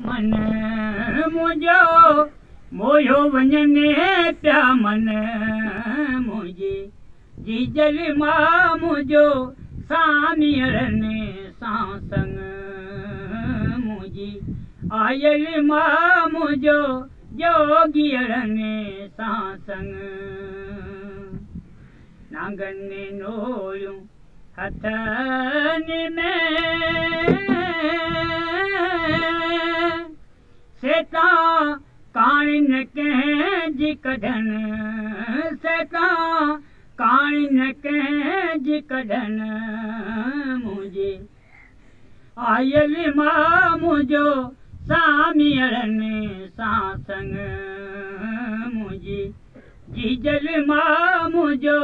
मन मुझो मोयो वञने पिया मन मुझे जीजल मां मुझो सामियरने सां संग मुझी आयल मां मुझो जोगियरने सां संग नांगने नोयूं हथनि में सेता काणी न कंहिंजी कढनि सेता काणी न कंहिंजी कढनि मुंहिंजे आयल मां मुंहिंजो सामियरनि सां संग मुंहिंजी जीजल मां मुंहिंजो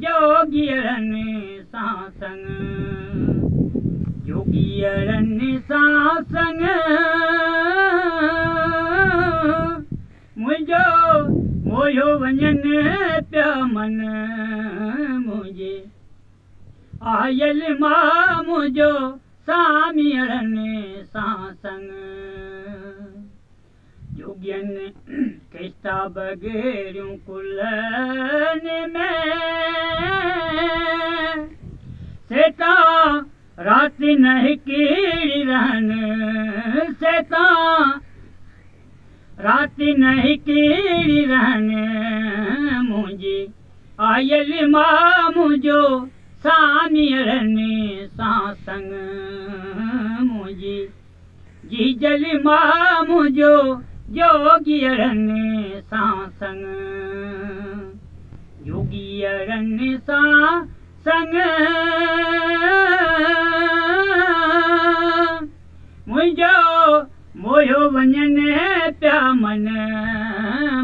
जोगियरनि सां संग जोगियरनि सां संग मुंहिंजो मोयो वञनि पिया मन मुंहिंजे आयल मां मुंहिंजो सामियरनि सां संग जोगियनि केस्ता बगेरियूं कुलनि में सेता राति न हिकिड़ी रहनि सेता राति न हिकिड़ी रहनि मुंहिंजी आयल मां मुंहिंजो सामियरनि सां संग मुंहिंजी जीजल मां मुंहिंजो जोगियरनि सां संग जोगियरनि सां संग मुंहिंजो मोयो वञनि पिया मन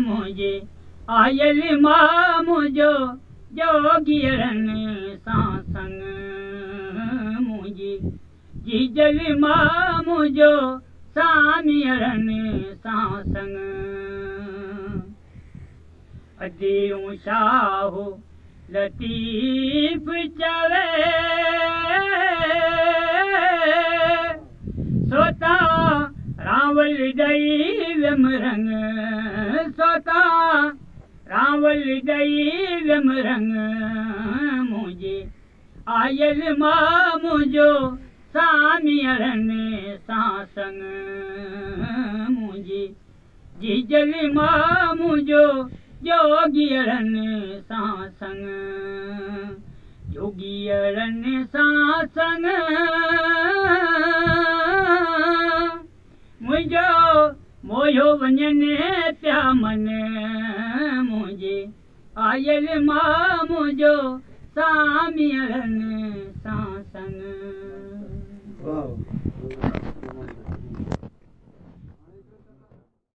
मुंहिंजे आयल मां मुंहिंजो जोगियरनि सां संग मुंहिंजी जीजल मां मुंहिंजो सामियरनि सां संग अदियूं शाहो लतीफ़ चवे सोता रावल ॾई विमरंग सोता रावल ॾई विमरंग मुंहिंजे आयल मां मुंहिंजो सामियरनि सां संग मुंहिंजी जीजल मां मुंहिंजो जोगियरनि सां संग जोगियरनि सां संग मुंहिंजो मोयो वञनि पिया मन मुंहिंजे आयल मां मुंहिंजो सामियरनि सां संग